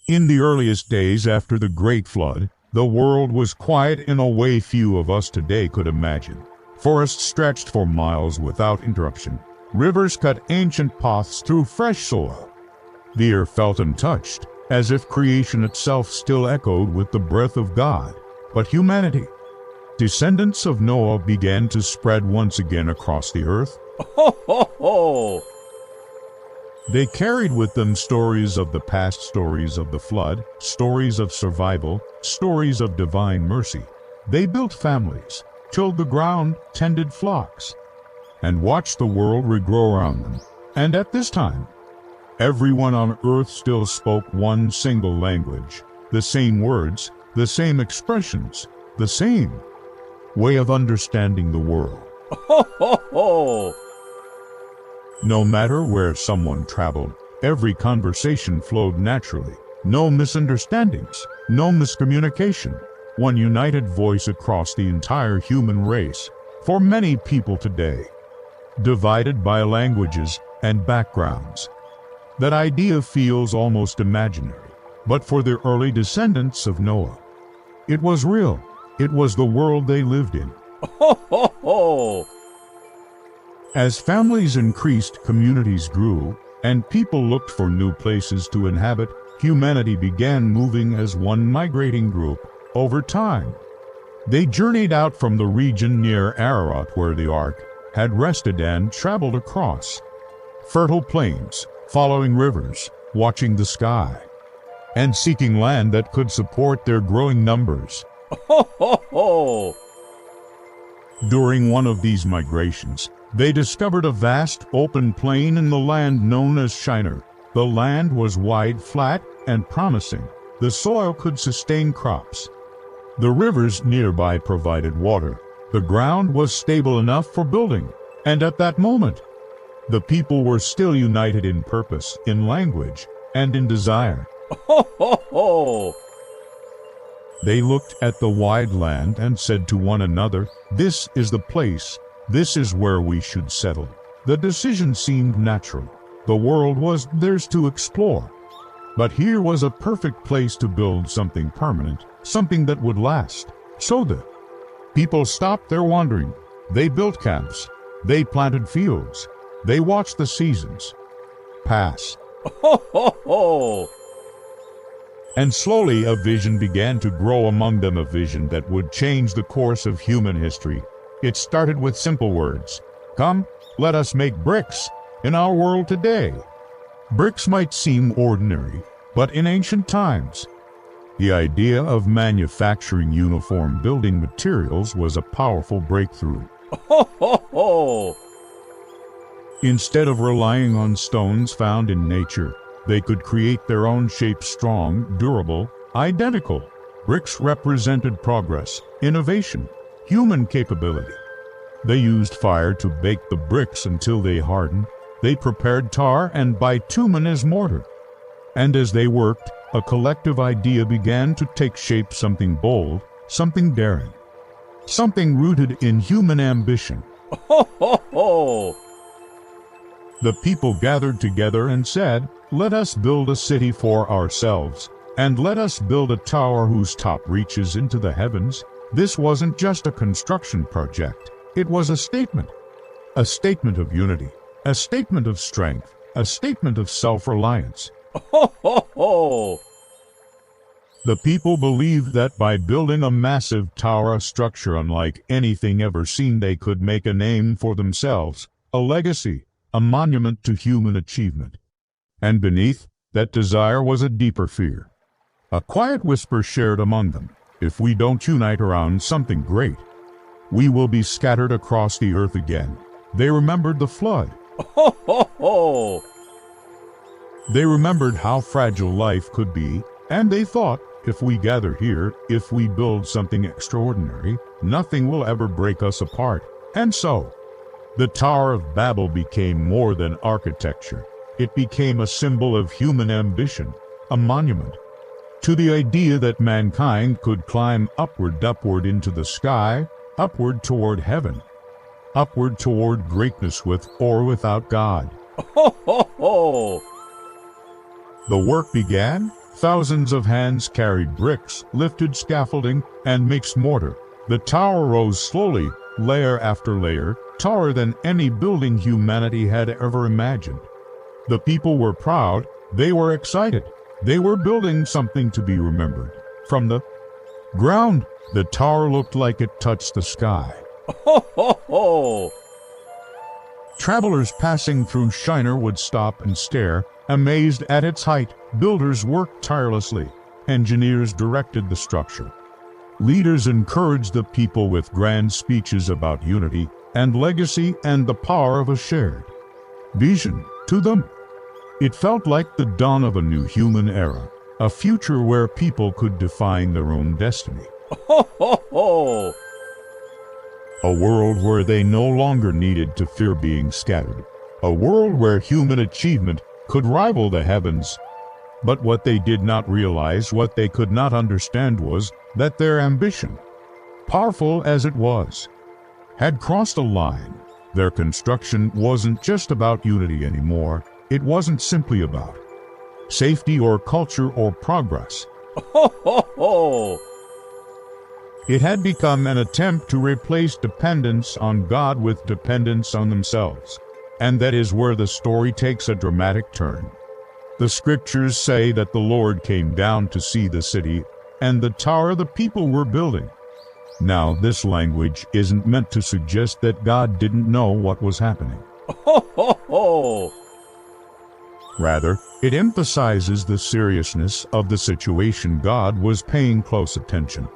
In the earliest days after the Great Flood, the world was quiet in a way few of us today could imagine. Forests stretched for miles without interruption. Rivers cut ancient paths through fresh soil. The air felt untouched, as if creation itself still echoed with the breath of God. But humanity, descendants of Noah, began to spread once again across the earth. Ho, ho, ho! They carried with them stories of the past, stories of the flood, stories of survival, stories of divine mercy. They built families, tilled the ground, tended flocks, and watched the world regrow around them. And at this time, everyone on earth still spoke one single language, the same words, the same expressions, the same way of understanding the world. Ho, ho, ho! No matter where someone traveled, every conversation flowed naturally. No misunderstandings, no miscommunication. One united voice across the entire human race. For many people today, divided by languages and backgrounds, that idea feels almost imaginary. But for the early descendants of Noah, it was real. It was the world they lived in. Ho, ho, ho! As families increased, communities grew, and people looked for new places to inhabit, humanity began moving as one migrating group. Over time, they journeyed out from the region near Ararat where the ark had rested and traveled across fertile plains, following rivers, watching the sky, and seeking land that could support their growing numbers. Ho, ho, ho! During one of these migrations, they discovered a vast open plain in the land known as Shinar. The land was wide, flat, and promising. The soil could sustain crops. The rivers nearby provided water. The ground was stable enough for building. And at that moment, the people were still united in purpose, in language, and in desire. Ho, ho, ho! They looked at the wide land and said to one another, "This is the place. This is where we should settle." The decision seemed natural. The world was theirs to explore. But here was a perfect place to build something permanent, something that would last. So the people stopped their wandering. They built camps. They planted fields. They watched the seasons pass. Ho, ho, ho! And slowly a vision began to grow among them, a vision that would change the course of human history. It started with simple words. "Come, let us make bricks." In our world today, bricks might seem ordinary, but in ancient times, the idea of manufacturing uniform building materials was a powerful breakthrough. Ho, ho, ho! Instead of relying on stones found in nature, they could create their own shape, strong, durable, identical. Bricks represented progress, innovation, human capability. They used fire to bake the bricks until they hardened. They prepared tar and bitumen as mortar. And as they worked, a collective idea began to take shape, something bold, something daring, something rooted in human ambition. Ho, ho, ho! The people gathered together and said, "Let us build a city for ourselves, and let us build a tower whose top reaches into the heavens." This wasn't just a construction project. It was a statement of unity, a statement of strength, a statement of self-reliance. Ho, ho, ho! The people believed that by building a massive tower, a structure unlike anything ever seen, they could make a name for themselves, a legacy, a monument to human achievement. And beneath that desire was a deeper fear. A quiet whisper shared among them: if we don't unite around something great, we will be scattered across the earth again. They remembered the flood. Ho, ho, ho! They remembered how fragile life could be, and they thought, if we gather here, if we build something extraordinary, nothing will ever break us apart. And so, the Tower of Babel became more than architecture. It became a symbol of human ambition, a monument to the idea that mankind could climb upward into the sky, upward toward heaven, upward toward greatness with or without God. Ho, ho, ho! The work began. Thousands of hands carried bricks, lifted scaffolding, and mixed mortar. The tower rose slowly, layer after layer, taller than any building humanity had ever imagined. The people were proud, they were excited. They were building something to be remembered. From the ground, the tower looked like it touched the sky. Ho, ho, ho! Travelers passing through Shinar would stop and stare, amazed at its height. Builders worked tirelessly. Engineers directed the structure. Leaders encouraged the people with grand speeches about unity and legacy and the power of a shared vision. To them, it felt like the dawn of a new human era, a future where people could define their own destiny. Ho, ho, ho! A world where they no longer needed to fear being scattered. A world where human achievement could rival the heavens. But what they did not realize, what they could not understand, was that their ambition, powerful as it was, had crossed a line. Their construction wasn't just about unity anymore. It wasn't simply about safety or culture or progress. Ho, ho, ho! It had become an attempt to replace dependence on God with dependence on themselves. And that is where the story takes a dramatic turn. The scriptures say that the Lord came down to see the city and the tower the people were building. Now, this language isn't meant to suggest that God didn't know what was happening. Ho, ho, ho! Rather, it emphasizes the seriousness of the situation. God was paying close attention.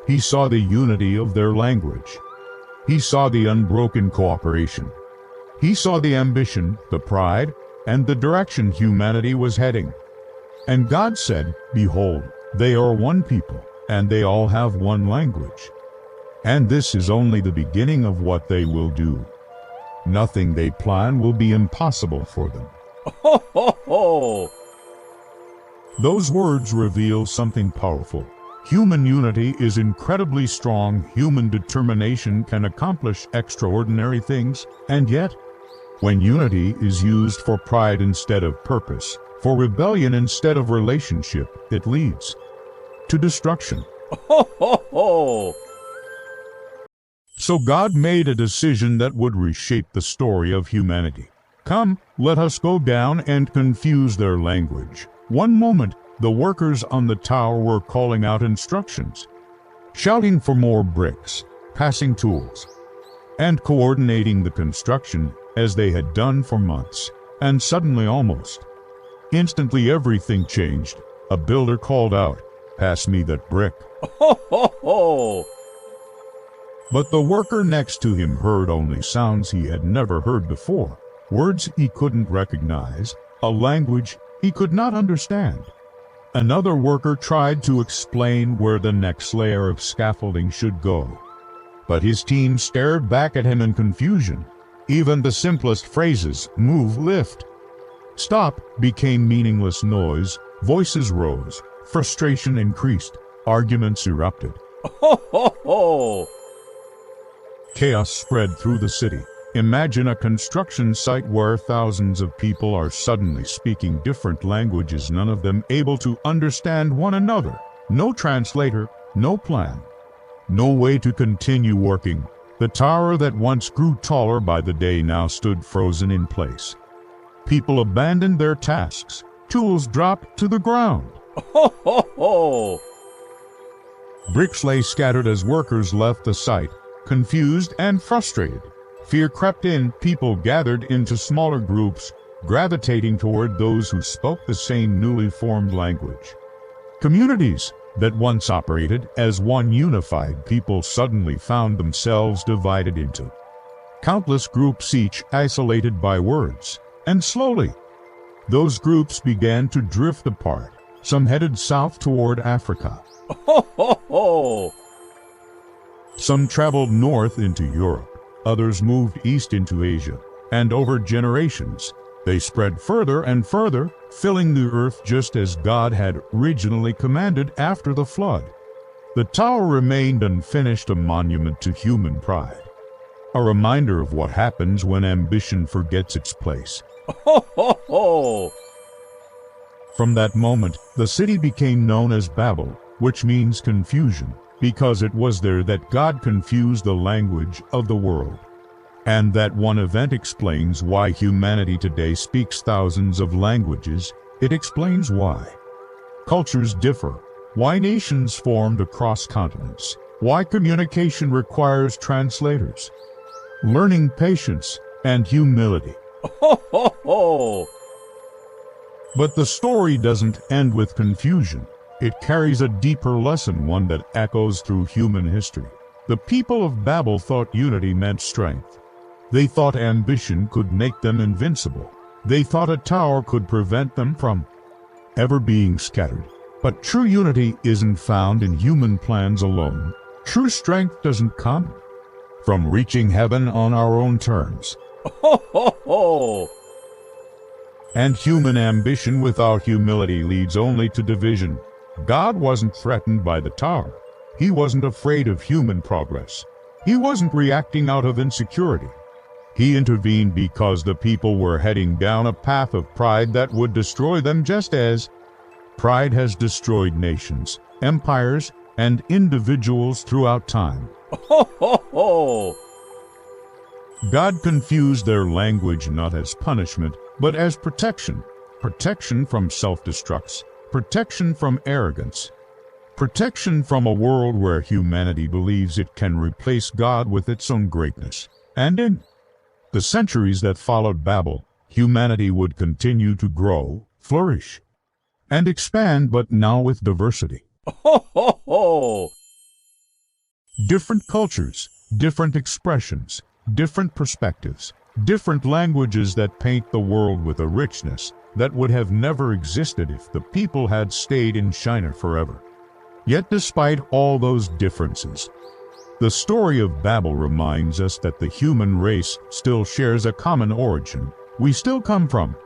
He saw the unity of their language. He saw the unbroken cooperation. He saw the ambition, the pride, and the direction humanity was heading. And God said, "Behold, they are one people, and they all have one language. And this is only the beginning of what they will do. Nothing they plan will be impossible for them." Ho, ho, ho! Those words reveal something powerful. Human unity is incredibly strong. Human determination can accomplish extraordinary things. And yet, when unity is used for pride instead of purpose, for rebellion instead of relationship, it leads to destruction. Ho, ho, ho! So God made a decision that would reshape the story of humanity. Come, let us go down and confuse their language. One moment, the workers on the tower were calling out instructions, shouting for more bricks, passing tools, and coordinating the construction as they had done for months. And suddenly, almost instantly, everything changed. A builder called out, "Pass me that brick." Ho, ho, ho! But the worker next to him heard only sounds he had never heard before, words he couldn't recognize, a language he could not understand. Another worker tried to explain where the next layer of scaffolding should go, but his team stared back at him in confusion. Even the simplest phrases, "move, lift, stop," became meaningless noise. Voices rose, frustration increased, arguments erupted. Ho, ho, ho! Chaos spread through the city. Imagine a construction site where thousands of people are suddenly speaking different languages, none of them able to understand one another. No translator, no plan, no way to continue working. The tower that once grew taller by the day now stood frozen in place. People abandoned their tasks. Tools dropped to the ground. Ho, ho, ho! Bricks lay scattered as workers left the site, confused and frustrated. Fear crept in. People gathered into smaller groups, gravitating toward those who spoke the same newly formed language. Communities that once operated as one unified people suddenly found themselves divided into countless groups, each isolated by words. And slowly, those groups began to drift apart. Some headed south toward Africa. Ho, ho, ho! Some traveled north into Europe. Others moved east into Asia, and over generations, they spread further and further, filling the earth just as God had originally commanded after the flood. The tower remained unfinished, a monument to human pride, a reminder of what happens when ambition forgets its place. Ho, ho, ho! From that moment, the city became known as Babel, which means confusion, because it was there that God confused the language of the world. And that one event explains why humanity today speaks thousands of languages. It explains why cultures differ, why nations formed across continents, why communication requires translators, learning patience and humility. Ho, ho, ho! But the story doesn't end with confusion. It carries a deeper lesson, one that echoes through human history. The people of Babel thought unity meant strength. They thought ambition could make them invincible. They thought a tower could prevent them from ever being scattered. But true unity isn't found in human plans alone. True strength doesn't come from reaching heaven on our own terms. Ho, ho, ho! And human ambition without humility leads only to division. God wasn't threatened by the tower. He wasn't afraid of human progress. He wasn't reacting out of insecurity. He intervened because the people were heading down a path of pride that would destroy them, just as pride has destroyed nations, empires, and individuals throughout time. Ho, ho, ho! God confused their language not as punishment, but as protection. Protection from self-destructs, protection from arrogance, protection from a world where humanity believes it can replace God with its own greatness. And in the centuries that followed Babel, humanity would continue to grow, flourish, and expand, but now with diversity. Ho, ho, ho! Different cultures, different expressions, different perspectives, different languages that paint the world with a richness that would have never existed if the people had stayed in Shinar forever. Yet despite all those differences, the story of Babel reminds us that the human race still shares a common origin. We still come from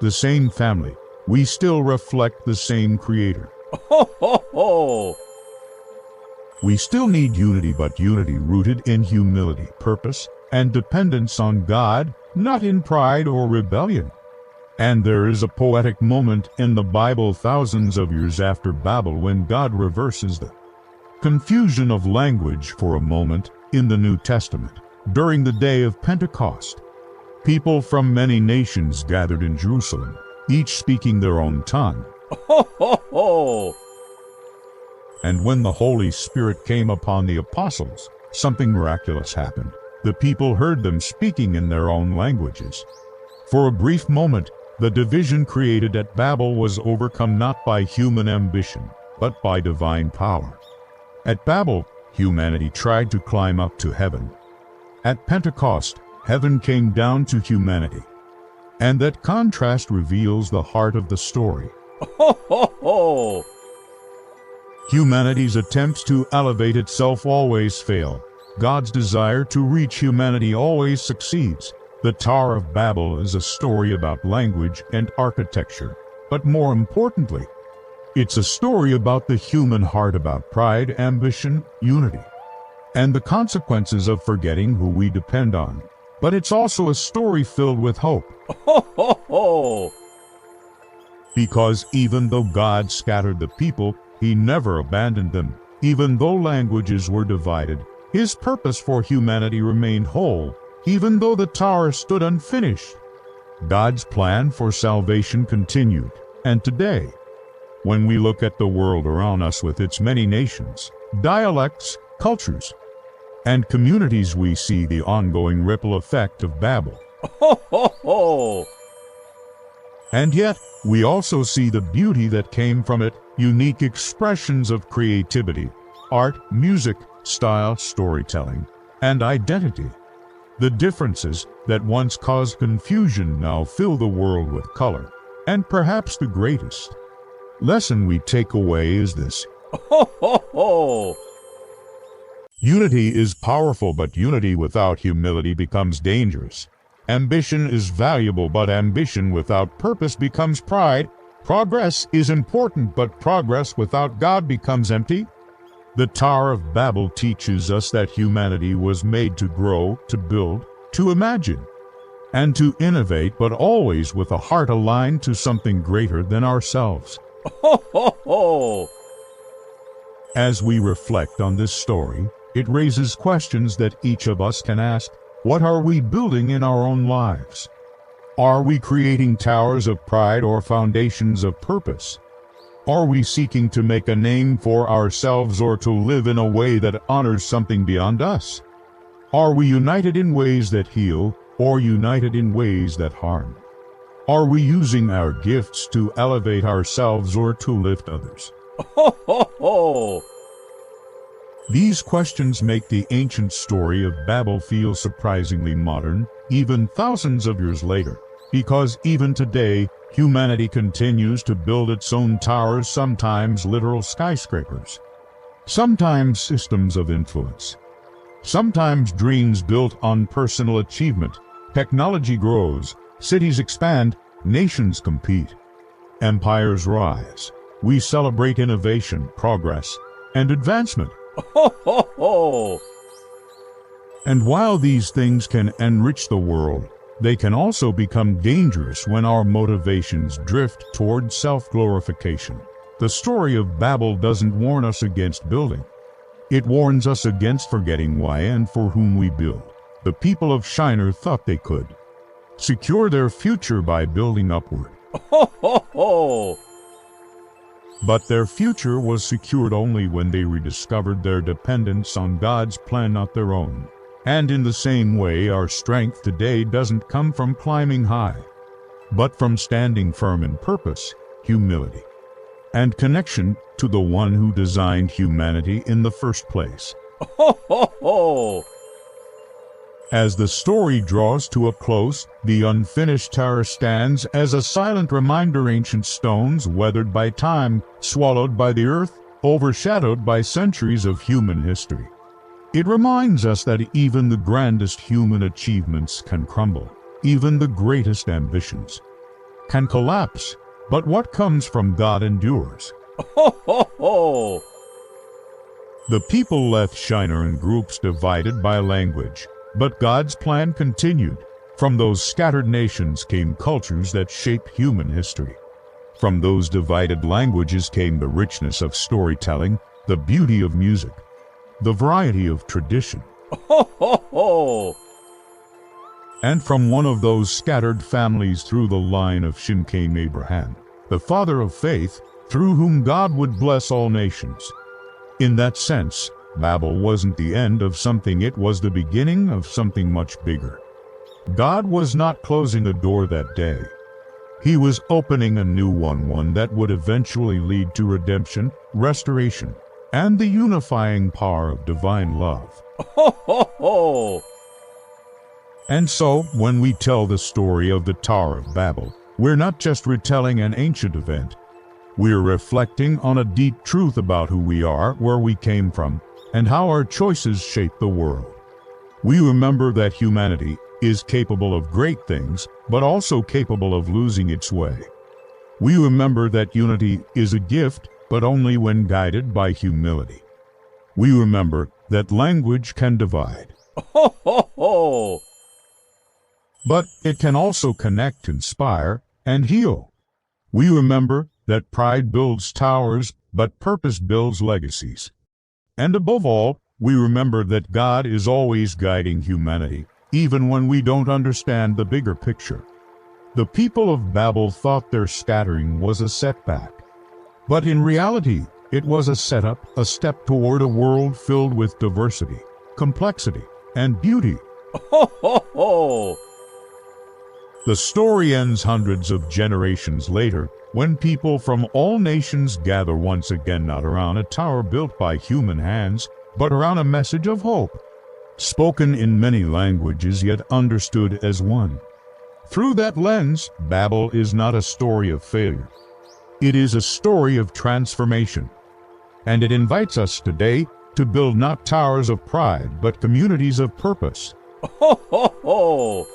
the same family. We still reflect the same Creator. Ho, ho, ho! We still need unity, but unity rooted in humility, purpose, and dependence on God, not in pride or rebellion. And there is a poetic moment in the Bible thousands of years after Babel when God reverses the confusion of language for a moment in the New Testament. During the day of Pentecost, people from many nations gathered in Jerusalem, each speaking their own tongue. Ho, ho, ho! And when the Holy Spirit came upon the apostles, something miraculous happened. The people heard them speaking in their own languages. For a brief moment, the division created at Babel was overcome not by human ambition, but by divine power. At Babel, humanity tried to climb up to heaven. At Pentecost, heaven came down to humanity. And that contrast reveals the heart of the story. Ho, ho, ho! Humanity's attempts to elevate itself always fail. God's desire to reach humanity always succeeds. The Tower of Babel is a story about language and architecture. But more importantly, it's a story about the human heart, about pride, ambition, unity, and the consequences of forgetting who we depend on. But it's also a story filled with hope. Ho, ho, ho! Because even though God scattered the people, He never abandoned them. Even though languages were divided, His purpose for humanity remained whole. Even though the tower stood unfinished, God's plan for salvation continued. And today, when we look at the world around us with its many nations, dialects, cultures, and communities, we see the ongoing ripple effect of Babel. Ho, ho, ho! And yet, we also see the beauty that came from it, unique expressions of creativity, art, music, style, storytelling, and identity. The differences that once caused confusion now fill the world with color. And perhaps the greatest lesson we take away is this. Ho, ho, ho! Unity is powerful, but unity without humility becomes dangerous. Ambition is valuable, but ambition without purpose becomes pride. Progress is important, but progress without God becomes empty. The Tower of Babel teaches us that humanity was made to grow, to build, to imagine. and to innovate, but always with a heart aligned to something greater than ourselves. Ho, ho, ho! As we reflect on this story, it raises questions that each of us can ask. What are we building in our own lives? Are we creating towers of pride or foundations of purpose? Are we seeking to make a name for ourselves or to live in a way that honors something beyond us? Are we united in ways that heal or united in ways that harm? Are we using our gifts to elevate ourselves or to lift others? Ho, ho, ho! These questions make the ancient story of Babel feel surprisingly modern, even thousands of years later, because even today, humanity continues to build its own towers, sometimes literal skyscrapers, sometimes systems of influence, sometimes dreams built on personal achievement. Technology grows, cities expand, nations compete, empires rise. We celebrate innovation, progress, and advancement. Ho, ho, ho! And while these things can enrich the world, they can also become dangerous when our motivations drift toward self-glorification. The story of Babel doesn't warn us against building. It warns us against forgetting why and for whom we build. The people of Shinar thought they could secure their future by building upward. Ho, ho, ho! But their future was secured only when they rediscovered their dependence on God's plan, not their own. And in the same way, our strength today doesn't come from climbing high, but from standing firm in purpose, humility, and connection to the one who designed humanity in the first place. Ho, ho, ho! As the story draws to a close, the unfinished tower stands as a silent reminder. Ancient stones, weathered by time, swallowed by the earth, overshadowed by centuries of human history. It reminds us that even the grandest human achievements can crumble. Even the greatest ambitions can collapse. But what comes from God endures. Ho, ho, ho! The people left Shinar in groups divided by language. But God's plan continued. From those scattered nations came cultures that shape human history. From those divided languages came the richness of storytelling, the beauty of music, the variety of tradition. Ho, ho, ho! And from one of those scattered families through the line of Shem came Abraham, the father of faith, through whom God would bless all nations. In that sense, Babel wasn't the end of something, it was the beginning of something much bigger. God was not closing a door that day. He was opening a new one that would eventually lead to redemption, restoration, and the unifying power of divine love. Ho, ho, ho! And so, when we tell the story of the Tower of Babel, we're not just retelling an ancient event. We're reflecting on a deep truth about who we are, where we came from, and how our choices shape the world. We remember that humanity is capable of great things, but also capable of losing its way. We remember that unity is a gift, but only when guided by humility. We remember that language can divide, Ho, ho, ho! but it can also connect, inspire, and heal. We remember that pride builds towers, but purpose builds legacies. And above all, we remember that God is always guiding humanity, even when we don't understand the bigger picture. The people of Babel thought their scattering was a setback. But in reality, it was a setup, a step toward a world filled with diversity, complexity, and beauty. Ho, ho, ho! The story ends hundreds of generations later, when people from all nations gather once again, not around a tower built by human hands, but around a message of hope, spoken in many languages yet understood as one. Through that lens, Babel is not a story of failure. It is a story of transformation. And it invites us today to build not towers of pride, but communities of purpose. Ho, ho, ho!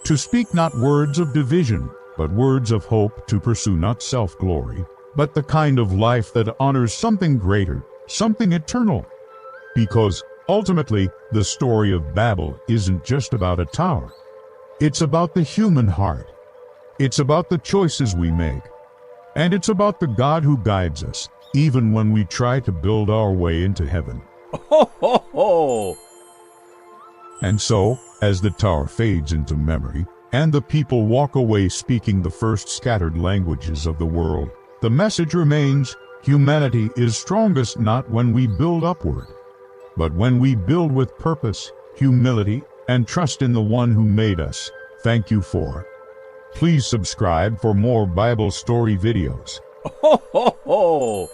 To speak not words of division, but words of hope, to pursue not self-glory, but the kind of life that honors something greater, something eternal. Because, ultimately, the story of Babel isn't just about a tower. It's about the human heart. It's about the choices we make. And it's about the God who guides us, even when we try to build our way into heaven. Ho, ho, ho! And so, as the tower fades into memory, and the people walk away speaking the first scattered languages of the world, the message remains: humanity is strongest not when we build upward, but when we build with purpose, humility, and trust in the one who made us. Thank you for. Please subscribe for more Bible story videos. Ho, ho, ho!